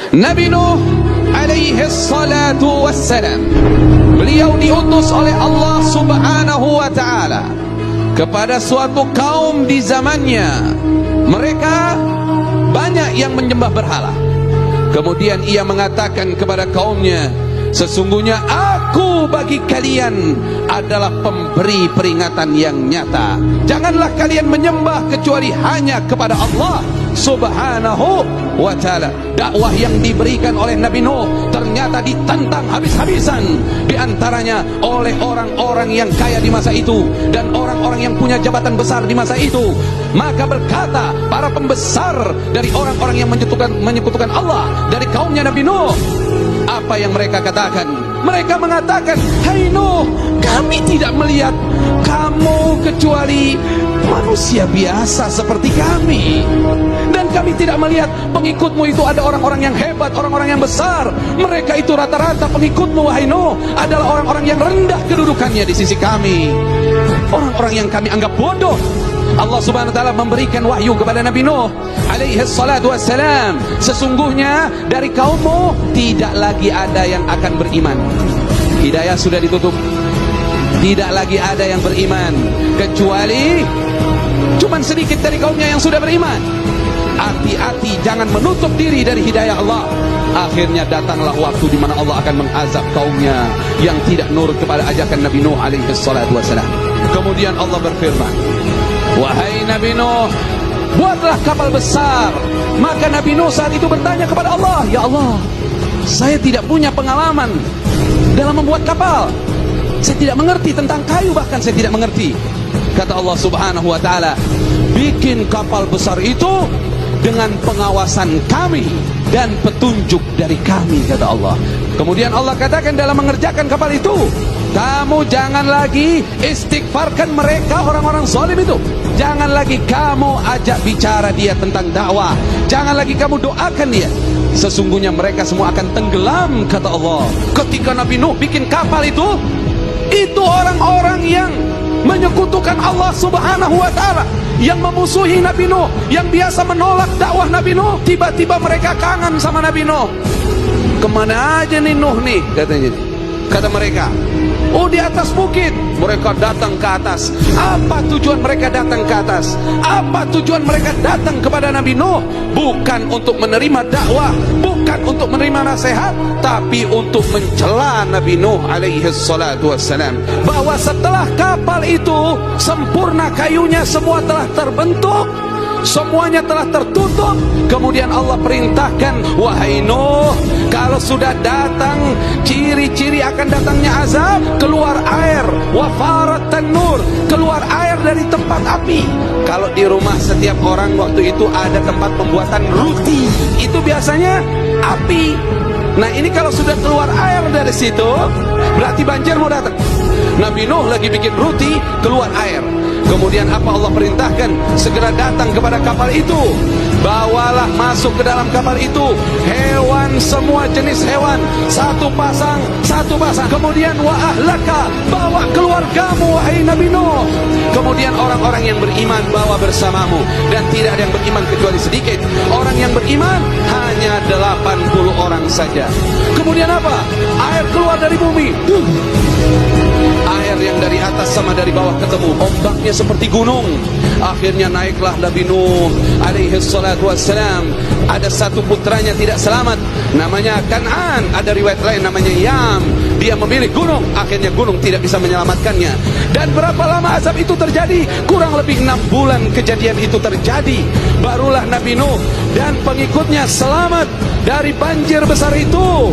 Nabi Nuh alaihi salatu wassalam, beliau diutus oleh Allah subhanahu wa ta'ala kepada suatu kaum di zamannya. Mereka banyak yang menyembah berhala. Kemudian ia mengatakan kepada kaumnya, sesungguhnya aku bagi kalian adalah pemberi peringatan yang nyata. Janganlah kalian menyembah kecuali hanya kepada Allah subhanahu wa ta'ala. Dakwah yang diberikan oleh Nabi Nuh ternyata ditentang habis-habisan, di antaranya oleh orang-orang yang kaya di masa itu dan orang-orang yang punya jabatan besar di masa itu. Maka berkata para pembesar dari orang-orang yang menyekutukan Allah dari kaumnya Nabi Nuh, apa yang mereka katakan? Mereka mengatakan, hai Nuh, kami tidak melihat kamu kecuali manusia biasa seperti kami, dan kami tidak melihat pengikutmu itu ada orang-orang yang hebat, orang-orang yang besar. Mereka itu rata-rata pengikutmu, wahai Nuh, adalah orang-orang yang rendah kedudukannya di sisi kami, orang-orang yang kami anggap bodoh. Allah subhanahu wa ta'ala memberikan wahyu kepada Nabi Nuh alaihi salatu wassalam, sesungguhnya dari kaummu tidak lagi ada yang akan beriman. Hidayah sudah ditutup, tidak lagi ada yang beriman kecuali cuman sedikit dari kaumnya yang sudah beriman. Hati-hati, jangan menutup diri dari hidayah Allah. Akhirnya datanglah waktu di mana Allah akan mengazab kaumnya yang tidak nurut kepada ajakan Nabi Nuh alaihi salatu wassalam. Kemudian Allah berfirman, wahai Nabi Nuh, buatlah kapal besar. Maka Nabi Nuh saat itu bertanya kepada Allah, ya Allah, saya tidak punya pengalaman dalam membuat kapal. Saya tidak mengerti tentang kayu, bahkan saya tidak mengerti. Kata Allah subhanahu wa ta'ala, bikin kapal besar itu dengan pengawasan kami dan petunjuk dari kami, kata Allah. Kemudian Allah katakan dalam mengerjakan kapal itu, kamu jangan lagi istighfarkan mereka, orang-orang zalim itu. Jangan lagi kamu ajak bicara dia tentang dakwah. Jangan lagi kamu doakan dia. Sesungguhnya mereka semua akan tenggelam, kata Allah. Ketika Nabi Nuh bikin kapal itu orang-orang yang menyekutukan Allah subhanahu wa ta'ala, yang memusuhi Nabi Nuh, yang biasa menolak dakwah Nabi Nuh, tiba-tiba mereka kangen sama Nabi Nuh. Kemana aja nih Nuh nih, katanya. Kata mereka, oh di atas bukit. Mereka datang ke atas. Apa tujuan mereka datang ke atas? Apa tujuan mereka datang kepada Nabi Nuh? Bukan untuk menerima dakwah, bukan untuk menerima nasihat, tapi untuk mencela Nabi Nuh alaihi salatu wassalam, bahwa setelah kapal itu sempurna, kayunya semua telah terbentuk, semuanya telah tertutup. Kemudian Allah perintahkan, wahai Nuh, kalau sudah datang ciri-ciri akan datangnya azab, keluar air, wafarat tanur, keluar air dari tempat api. Kalau di rumah setiap orang waktu itu ada tempat pembuatan roti, itu biasanya api. Nah ini kalau sudah keluar air dari situ, berarti banjir mau datang. Nabi Nuh lagi bikin roti, keluar air. Kemudian apa Allah perintahkan? Segera datang kepada kapal itu, bawalah masuk ke dalam kapal itu hewan, semua jenis hewan, satu pasang. Kemudian wa ahlaka, bawa keluargamu wahai Nabi Nuh. Kemudian orang-orang yang beriman bawa bersamamu, dan tidak ada yang beriman kecuali sedikit. Orang yang beriman hanya 80 orang saja. Kemudian apa? Air keluar dari bumi. Air yang dari atas sama dari bawah ketemu, ombaknya seperti gunung. Akhirnya naiklah Nabi Nuh alaihi salatu wassalam. Ada satu putranya tidak selamat, namanya Kan'an. Ada riwayat lain namanya Yam. Dia memilih gunung, akhirnya gunung tidak bisa menyelamatkannya. Dan berapa lama azab itu terjadi? Kurang lebih 6 bulan kejadian itu terjadi. Barulah Nabi Nuh dan pengikutnya selamat dari banjir besar itu.